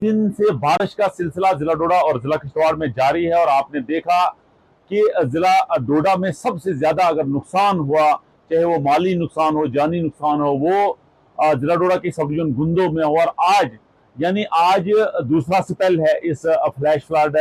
दिन से बारिश का सिलसिला जिला डोडा और जिला किश्तवाड़ में जारी है और आपने देखा कि जिला डोडा में सबसे ज्यादा अगर नुकसान हुआ, चाहे वो माली नुकसान हो, जानी नुकसान हो, वो जिला डोडा की सब डिवीजन गुंदो में हो। और आज दूसरा स्पेल है इस फ्लैश फ्लड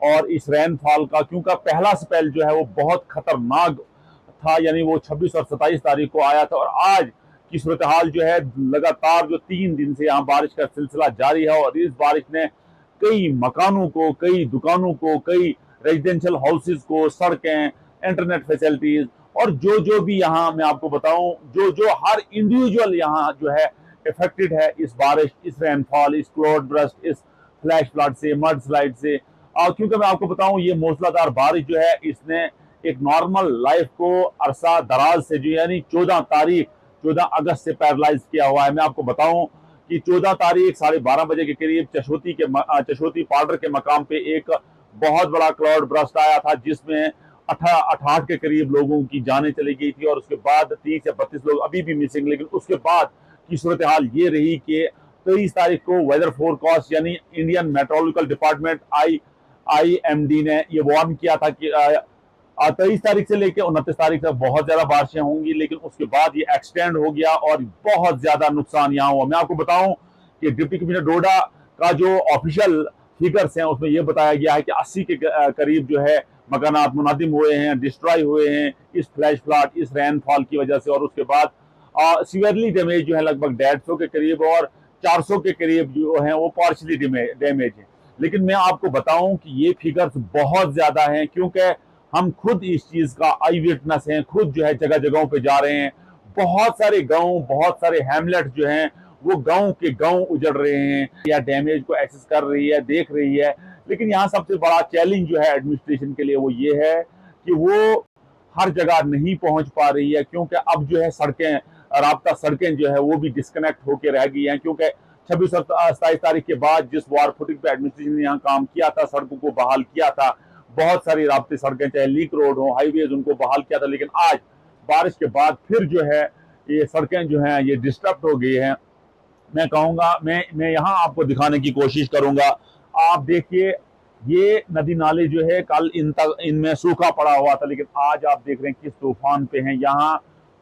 और इस रेनफॉल का, क्योंकि पहला स्पेल जो है वो बहुत खतरनाक था, यानी वो 26 और 27 तारीख को आया था। और आज की सूरत हाल जो है, लगातार जो 3 दिन से यहाँ बारिश का सिलसिला जारी है और इस बारिश ने कई मकानों को, कई दुकानों को, कई रेजिडेंशियल हाउसेज को, सड़कें, इंटरनेट फैसिलिटीज और जो जो भी यहाँ मैं आपको बताऊं, जो जो हर इंडिविजुअल यहाँ जो है इफेक्टेड है इस बारिश, इस रेनफॉल, इस क्लाउड बर्स्ट, इस फ्लैश फ्लड से, मड स्लाइड से। क्योंकि मैं आपको बताऊं, ये मूसलाधार बारिश जो है इसने एक नॉर्मल लाइफ को अरसा दराज से, जो यानी 14 अगस्त से पैरालाइज किया हुआ है। मैं आपको बताऊं कि 14 तारीख 12:30 के करीब चशोती पाउडर के मकाम पे एक बहुत बड़ा क्लाउड ब्रस्ट आया था, जिसमें 68 के करीब लोगों की जानें चली गई थी और उसके बाद 30 या 32 लोग अभी भी मिसिंग। लेकिन उसके बाद की सूरत हाल ये रही कि 23 तारीख को वेदर फोरकास्ट यानी इंडियन मेट्रोलॉजिकल डिपार्टमेंट IMD ने ये वार्न किया था कि 23 तारीख से लेकर 29 तारीख तक बहुत ज्यादा बारिशें होंगी, लेकिन उसके बाद ये एक्सटेंड हो गया और बहुत ज्यादा नुकसान यहाँ हुआ। मैं आपको बताऊं कि डिप्टी कमिश्नर डोडा का जो ऑफिशियल फिगर्स हैं उसमें यह बताया गया है कि 80 के करीब जो है मकानात मुनादिम हुए हैं, डिस्ट्रॉय हुए हैं इस फ्लैश फ्लड, इस रेनफॉल की वजह से। और उसके बाद सीवियरली डैमेज जो है लगभग 150 के करीब और 400 के करीब जो है वो पार्शली डैमेज है। लेकिन मैं आपको बताऊं कि ये फिगर्स बहुत ज्यादा हैं, क्योंकि हम खुद इस चीज का आई विटनेस हैं, खुद जो है जगह जगहों पे जा रहे हैं। बहुत सारे गांव, बहुत सारे हैमलेट जो हैं वो गांव के गांव उजड़ रहे हैं या डैमेज को एक्सेस कर रही है, देख रही है। लेकिन यहाँ सबसे बड़ा चैलेंज जो है एडमिनिस्ट्रेशन के लिए वो ये है कि वो हर जगह नहीं पहुंच पा रही है, क्योंकि अब जो है सड़कें, राब्ता सड़कें जो है वो भी डिस्कनेक्ट होकर रह गई हैं। क्योंकि 26 और 27 तारीख के बाद जिस वार फुटिंग पे एडमिनिस्ट्रेशन ने यहाँ काम किया था, सड़कों को बहाल किया था, बहुत सारी राब्ते सड़कें चाहे लीक रोड हो, हाईवेज, उनको बहाल किया था। लेकिन आज बारिश के बाद फिर जो है ये सड़कें जो हैं ये डिस्टर्ब हो गई हैं। मैं कहूँगा, मैं यहाँ आपको दिखाने की कोशिश करूँगा। आप देखिए, ये नदी नाले जो है कल इनमें सूखा पड़ा हुआ था, लेकिन आज आप देख रहे हैं किस तूफान पे हैं। यहाँ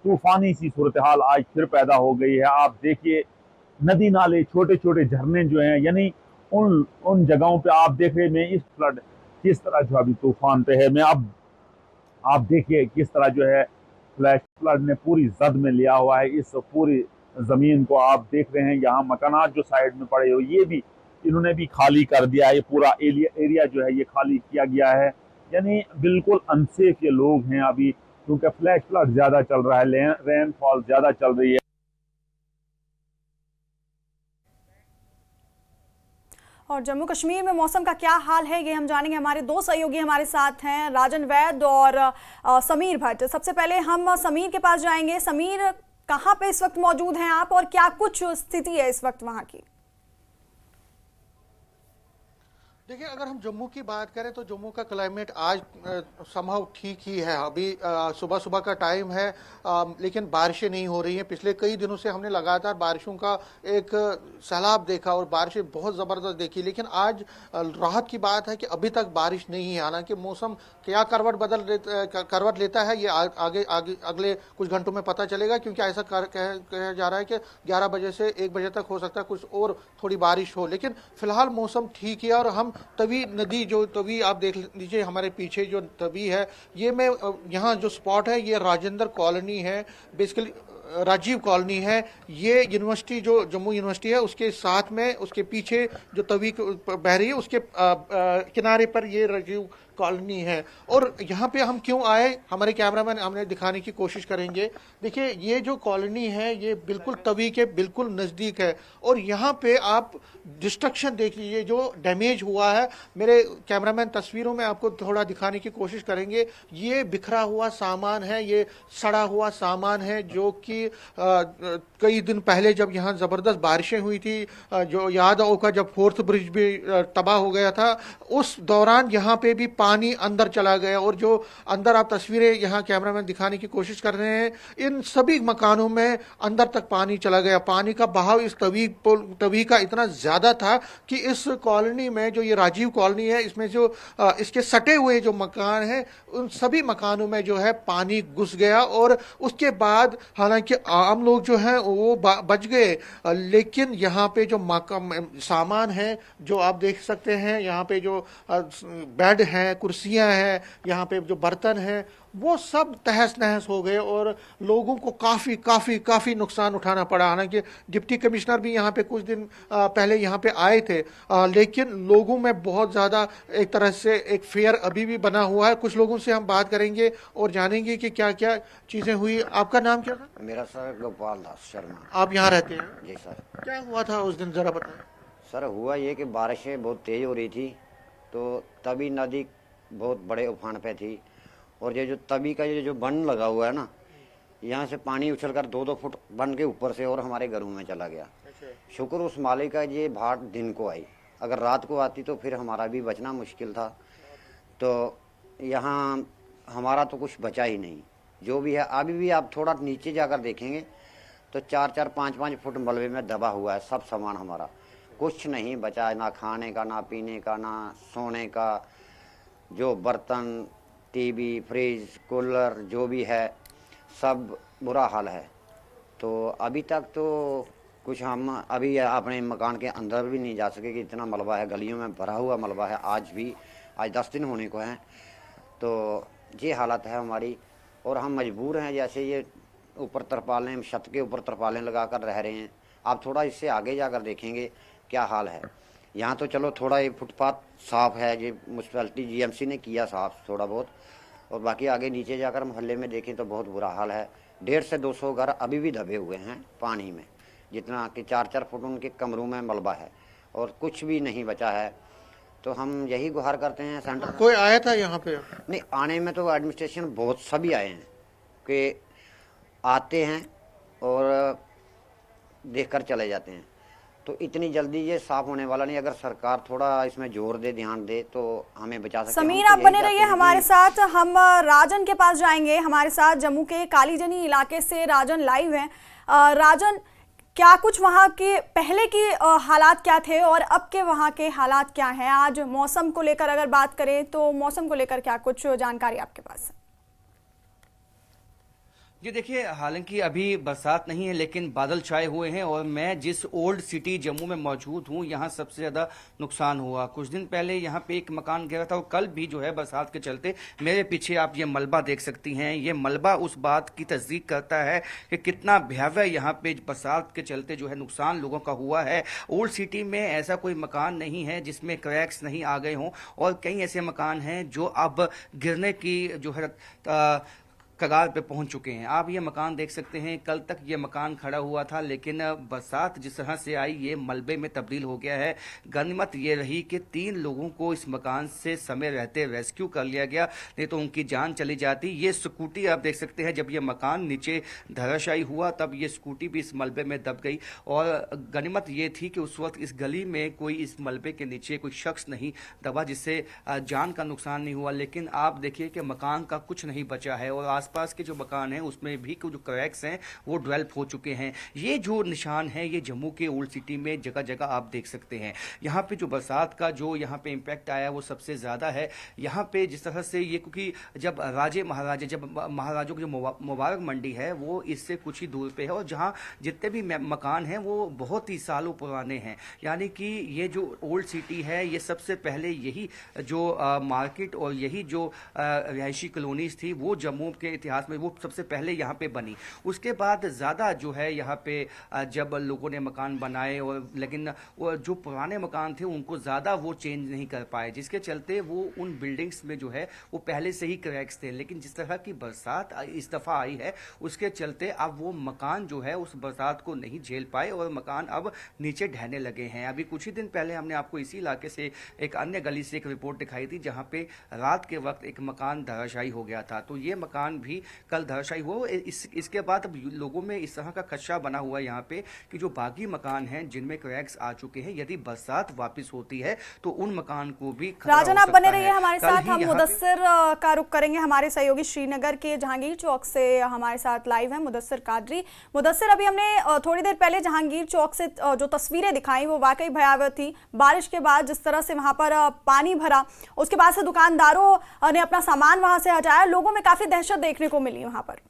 तूफानी सी सूरत हाल आज फिर पैदा हो गई है। आप देखिए नदी नाले, छोटे छोटे झरने जो हैं, यानी उन उन जगहों पे आप देख रहे हैं इस फ्लड किस तरह जो अभी तूफान पे है। मैं अब आप देखिए किस तरह जो है फ्लैश फ्लड ने पूरी जद में लिया हुआ है इस पूरी जमीन को। आप देख रहे हैं यहाँ मकानात जो साइड में पड़े हो ये भी इन्होंने भी खाली कर दिया है। ये पूरा एरिया जो है ये खाली किया गया है, यानी बिल्कुल अनसेफ ये लोग हैं अभी, क्योंकि फ्लैश फ्लड ज्यादा चल रहा है, रेनफॉल ज्यादा चल रही है। और जम्मू कश्मीर में मौसम का क्या हाल है ये हम जानेंगे। हमारे दो सहयोगी हमारे साथ हैं, राजन वैद और समीर भट्ट। सबसे पहले हम समीर के पास जाएंगे। समीर, कहाँ पे इस वक्त मौजूद हैं आप और क्या कुछ स्थिति है इस वक्त वहाँ की? देखिए, अगर हम जम्मू की बात करें तो जम्मू का क्लाइमेट आज समहाउ ठीक ही है। अभी सुबह सुबह का टाइम है, लेकिन बारिशें नहीं हो रही हैं। पिछले कई दिनों से हमने लगातार बारिशों का एक सैलाब देखा और बारिशें बहुत ज़बरदस्त देखी, लेकिन आज राहत की बात है कि अभी तक बारिश नहीं है। हालांकि मौसम क्या करवट लेता है ये आगे अगले कुछ घंटों में पता चलेगा, क्योंकि ऐसा कहा जा रहा है कि 11 बजे से 1 बजे तक हो सकता है कुछ और थोड़ी बारिश हो। लेकिन फिलहाल मौसम ठीक है। और हम तवी नदी, जो तवी आप देख लीजिए हमारे पीछे जो तवी है, ये मैं यहाँ जो स्पॉट है ये राजेंद्र कॉलोनी है, बेसिकली राजीव कॉलोनी है। ये यूनिवर्सिटी जो जम्मू यूनिवर्सिटी है उसके साथ में, उसके पीछे जो तवी बह रही है उसके किनारे पर ये राजीव कॉलोनी है। और यहाँ पे हम क्यों आए, हमारे कैमरामैन हमने दिखाने की कोशिश करेंगे। देखिए, ये जो कॉलोनी है ये बिल्कुल तवी के बिल्कुल नज़दीक है और यहाँ पे आप डिस्ट्रक्शन देख लीजिए जो डैमेज हुआ है। मेरे कैमरामैन तस्वीरों में आपको थोड़ा दिखाने की कोशिश करेंगे। ये बिखरा हुआ सामान है, ये सड़ा हुआ सामान है, जो कि कई दिन पहले जब यहाँ ज़बरदस्त बारिशें हुई थी, जो याद होगा जब 4th ब्रिज भी तबाह हो गया था, उस दौरान यहाँ पे भी पानी अंदर चला गया। और जो अंदर आप तस्वीरें यहाँ कैमरामैन दिखाने की कोशिश कर रहे हैं, इन सभी मकानों में अंदर तक पानी चला गया। पानी का बहाव इस तवी का इतना ज्यादा था कि इस कॉलोनी में, जो ये राजीव कॉलोनी है, इसमें जो इसके सटे हुए जो मकान हैं, उन सभी मकानों में जो है पानी घुस गया। और उसके बाद हालांकि आम लोग जो हैं वो बच गए, लेकिन यहाँ पे जो सामान है जो आप देख सकते हैं, यहाँ पे जो बेड हैं, कुर्सियां हैं, यहाँ पे जो बर्तन हैं, वो सब तहस नहस हो गए और लोगों को काफ़ी काफ़ी काफ़ी नुकसान उठाना पड़ा। हालांकि डिप्टी कमिश्नर भी यहाँ पे कुछ दिन पहले यहाँ पे आए थे, लेकिन लोगों में बहुत ज़्यादा एक तरह से एक फेयर अभी भी बना हुआ है। कुछ लोगों से हम बात करेंगे और जानेंगे कि क्या क्या चीज़ें हुई। आपका नाम क्या था? मेरा सर गोपाल दास शर्मा। आप यहाँ रहते हैं? जी सर। क्या हुआ था उस दिन, ज़रा बताएं। सर हुआ ये कि बारिशें बहुत तेज़ हो रही थी, तो तभी नदी बहुत बड़े उफान पे थी। और ये जो तभी का ये जो बंद लगा हुआ है ना, यहाँ से पानी उछल कर 2-2 फुट बन के ऊपर से और हमारे घरों में चला गया। शुक्र उस माली का ये भाट दिन को आई, अगर रात को आती तो फिर हमारा भी बचना मुश्किल था। तो यहाँ हमारा तो कुछ बचा ही नहीं। जो भी है अभी भी आप थोड़ा नीचे जाकर देखेंगे तो 4-4, 5-5 फुट मलबे में दबा हुआ है सब सामान हमारा। कुछ नहीं बचा है, ना खाने का, ना पीने का, ना सोने का। जो बर्तन, टीवी, फ्रिज, कूलर जो भी है, सब बुरा हाल है। तो अभी तक तो कुछ हम अभी अपने मकान के अंदर भी नहीं जा सके कि इतना मलबा है, गलियों में भरा हुआ मलबा है। आज 10 दिन होने को हैं। तो ये हालत है हमारी और हम मजबूर हैं। जैसे ये ऊपर तरपालें, छत के ऊपर तरपालें लगा कर रह रहे हैं। आप थोड़ा इससे आगे जाकर देखेंगे क्या हाल है। यहाँ तो चलो थोड़ा ये फुटपाथ साफ़ है, ये म्यूनसिपैलिटी जीएमसी ने किया साफ़ थोड़ा बहुत, और बाकी आगे नीचे जाकर मोहल्ले में देखें तो बहुत बुरा हाल है। 150 से 200 घर अभी भी दबे हुए हैं पानी में, जितना कि 4-4 फुट उनके कमरों में मलबा है और कुछ भी नहीं बचा है। तो हम यही गुहार करते हैं सेंटर। कोई आया था यहाँ पे? नहीं, आने में तो एडमिनिस्ट्रेशन बहुत सभी आए हैं कि आते हैं और देखकर चले जाते हैं। तो इतनी जल्दी ये साफ होने वाला नहीं। अगर सरकार थोड़ा इसमें जोर दे, ध्यान दे तो हमें बचा सकते हैं। समीर, आप बने रहिए हमारे साथ। हम राजन के पास जाएंगे। हमारे साथ जम्मू के कालीजनी इलाके से राजन लाइव हैं। राजन, क्या कुछ वहाँ के पहले के हालात क्या थे और अब के वहाँ के हालात क्या हैं? आज मौसम को लेकर अगर बात करें तो मौसम को लेकर क्या कुछ जानकारी आपके पास है? जी देखिए, हालांकि अभी बरसात नहीं है लेकिन बादल छाए हुए हैं और मैं जिस ओल्ड सिटी जम्मू में मौजूद हूं, यहां सबसे ज़्यादा नुकसान हुआ। कुछ दिन पहले यहां पे एक मकान गिरा था और कल भी जो है बरसात के चलते, मेरे पीछे आप ये मलबा देख सकती हैं, ये मलबा उस बात की तस्दीक करता है कि कितना भयावह यहाँ पे बरसात के चलते जो है नुकसान लोगों का हुआ है। ओल्ड सिटी में ऐसा कोई मकान नहीं है जिसमें क्रैक्स नहीं आ गए हों और कई ऐसे मकान हैं जो अब गिरने की जो है कगार पे पहुंच चुके हैं। आप ये मकान देख सकते हैं, कल तक ये मकान खड़ा हुआ था लेकिन बरसात जिस तरह से आई ये मलबे में तब्दील हो गया है। गनीमत ये रही कि 3 लोगों को इस मकान से समय रहते रेस्क्यू कर लिया गया, नहीं तो उनकी जान चली जाती। ये स्कूटी आप देख सकते हैं, जब ये मकान नीचे धराशायी हुआ तब ये स्कूटी भी इस मलबे में दब गई और गनीमत ये थी कि उस वक्त इस गली में कोई इस मलबे के नीचे कोई शख्स नहीं दबा जिससे जान का नुकसान नहीं हुआ। लेकिन आप देखिए कि मकान का कुछ नहीं बचा है और आसपास के जो मकान हैं उसमें भी कुछ क्रैक्स हैं वो डेवलप हो चुके हैं। ये जो निशान है ये जम्मू के ओल्ड सिटी में जगह जगह आप देख सकते हैं। यहाँ पे जो बरसात का जो यहाँ पे इम्पैक्ट आया वो सबसे ज़्यादा है। यहाँ पे जिस तरह से ये, क्योंकि जब महाराजों की जो मुबारक मंडी है वो इससे कुछ ही दूर पे है और जहाँ जितने भी मकान हैं वो बहुत ही सालों पुराने हैं। यानी कि ये जो ओल्ड सिटी है ये सबसे पहले यही जो मार्केट और यही जो रिहायशी कॉलोनीज थी वो जम्मू के इतिहास में वो सबसे पहले यहाँ पे बनी। उसके बाद ज़्यादा जो है यहाँ पे जब लोगों ने मकान बनाए और लेकिन वो जो पुराने मकान थे उनको ज़्यादा वो चेंज नहीं कर पाए, जिसके चलते वो उन बिल्डिंग्स में जो है वो पहले से ही क्रैक्स थे। लेकिन जिस तरह की बरसात इस दफ़ा आई है उसके चलते अब वो मकान जो है उस बरसात को नहीं झेल पाए और मकान अब नीचे ढहने लगे हैं। अभी कुछ ही दिन पहले हमने आपको इसी इलाके से एक अन्य गली से एक रिपोर्ट दिखाई थी जहाँ पे रात के वक्त एक मकान धराशायी हो गया था। तो ये मकान भी कल धराशायी हुआ। इसके बाद अब लोगों में इस तरह का खदशा बना हुआ है यहाँ पे कि जो बाकी मकान हैं जिनमें क्रैक्स आ चुके हैं, यदि बरसात वापस होती है तो उन मकान को भी खतरा राजन, हो आप बने सकता रहिए है। हमारे कल साथ। ही हम यहाँ पे- मुदस्सिर का रुख करेंगे। हमारे सहयोगी श्रीनगर के जहांगीर चौक से हमारे साथ लाइव है मुदस्सिर कादरी। मुदस्सिर, अभी हमने थोड़ी देर पहले जहांगीर चौक से जो तस्वीरें दिखाई वो वाकई भयावह थी। बारिश के बाद जिस तरह से वहां पर पानी भरा, उसके बाद से दुकानदारों ने अपना सामान वहां से हटाया, लोगों में काफी दहशत देखने को मिली वहां पर।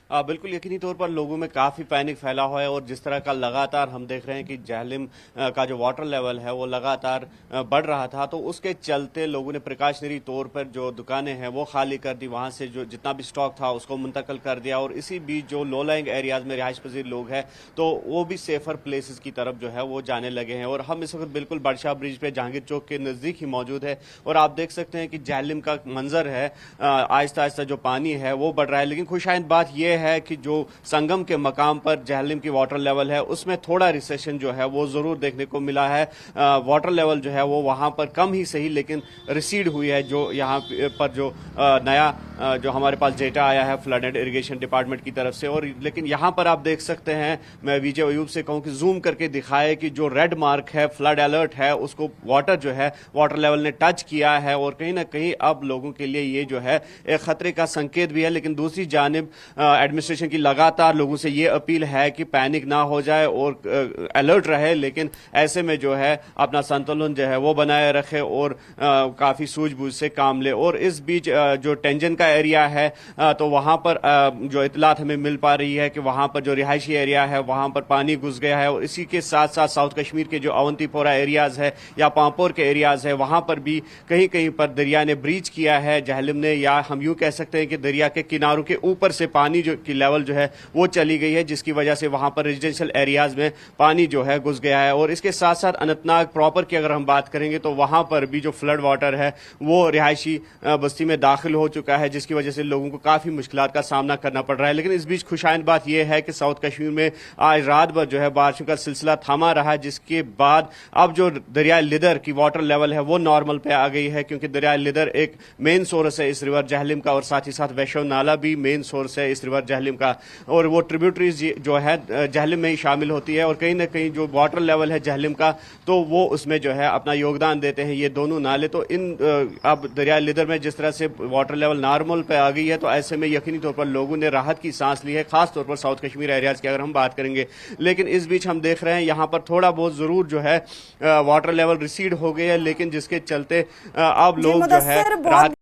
बिल्कुल यकीनी तौर पर लोगों में काफ़ी पैनिक फैला हुआ है और जिस तरह का लगातार हम देख रहे हैं कि जहलिम का जो वाटर लेवल है वो लगातार बढ़ रहा था, तो उसके चलते लोगों ने प्रिकॉशनरी तौर पर जो दुकानें हैं वो खाली कर दी, वहाँ से जो जितना भी स्टॉक था उसको मुंतकिल कर दिया। और इसी बीच जो लो लाइंग एरियाज में रिहाइश पजीर लोग हैं तो वो भी सेफर प्लेसेस की तरफ जो है वो जाने लगे हैं। और हम इस वक्त बिल्कुल बादशाह ब्रिज पे जहांगीर चौक के नज़दीक ही मौजूद है और आप देख सकते हैं कि जहलिम का मंजर है, आहिस्ता आहिस्ता जो पानी है वो बढ़ रहा है। लेकिन खुशाइंद बात यह है कि जो संगम के मकाम पर जहलिम की वाटर लेवल है उसमें थोड़ा रिसेशन जो है वो जरूर देखने को मिला है। वाटर लेवल जो है वो वहां पर कम ही सही लेकिन रिसीड हुई है। जो यहाँ पर जो नया जो हमारे पास डेटा आया है फ्लड एंड इरिगेशन डिपार्टमेंट की तरफ से, और लेकिन यहाँ पर आप देख सकते हैं, मैं विजय अयूब से कहूँ कि जूम करके दिखाए कि जो रेड मार्क है, फ्लड अलर्ट है, उसको वाटर जो है वाटर लेवल ने टच किया है और कहीं ना कहीं अब लोगों के लिए ये जो है एक खतरे का संकेत भी है। लेकिन दूसरी जानिब एडमिनिस्ट्रेशन की लगातार लोगों से ये अपील है कि पैनिक ना हो जाए और अलर्ट रहे, लेकिन ऐसे में जो है अपना संतुलन जो है वो बनाए रखे और काफी सूझबूझ से काम ले। और इस बीच जो टेंजन का एरिया है तो वहां पर जो इतलात हमें मिल पा रही है कि वहां पर जो रिहायशी एरिया है वहां पर पानी घुस गया है। और इसी के साथ साथ साउथ कश्मीर के जो अवंतीपोरा एरियाज है या पांपोर के एरियाज है वहां पर भी कहीं कहीं पर दरिया ने ब्रीच किया है, जहलिम ने, या हम यूं कह सकते हैं कि दरिया के किनारों के ऊपर से पानी जो की लेवल जो है वो चली गई है, जिसकी वजह से वहां पर रेजिडेंशियल एरियाज में पानी जो है घुस गया है। और इसके साथ साथ अनंतनाग प्रॉपर की अगर हम बात करेंगे तो वहां पर भी जो फ्लड वाटर है वो रिहायशी बस्ती में दाखिल हो चुका है, जिसकी वजह से लोगों को काफी मुश्किलात का सामना करना पड़ रहा है। लेकिन इस बीच खुशाइंद बात यह है कि साउथ कश्मीर में आज रात भर जो है बारिशों का सिलसिला थमा रहा, जिसके बाद अब जो दरिया लिदर की वाटर लेवल है वो नॉर्मल पे आ गई है, क्योंकि दरिया लिदर एक मेन सोर्स है इस रिवर जहलिम का और साथ ही साथ वैष्णो नाला भी मेन सोर्स है इस रिवर जहलिम का, और वो ट्रिब्यूटरीज जो है जहलिम में ही शामिल होती है। और कहीं ना कहीं जो वाटर लेवल है जहलिम का तो वो उसमें जो है अपना योगदान देते हैं ये दोनों नाले। तो इन अब दरिया लिदर में जिस तरह से वाटर लेवल नॉर्मल पे आ गई है तो ऐसे में यकीनी तौर पर लोगों ने राहत की सांस ली है, खास तौर पर साउथ कश्मीर एरियाज की अगर हम बात करेंगे। लेकिन इस बीच हम देख रहे हैं यहाँ पर थोड़ा बहुत जरूर जो है वाटर लेवल रिसीड हो गई है, लेकिन जिसके चलते अब लोग जो है राहत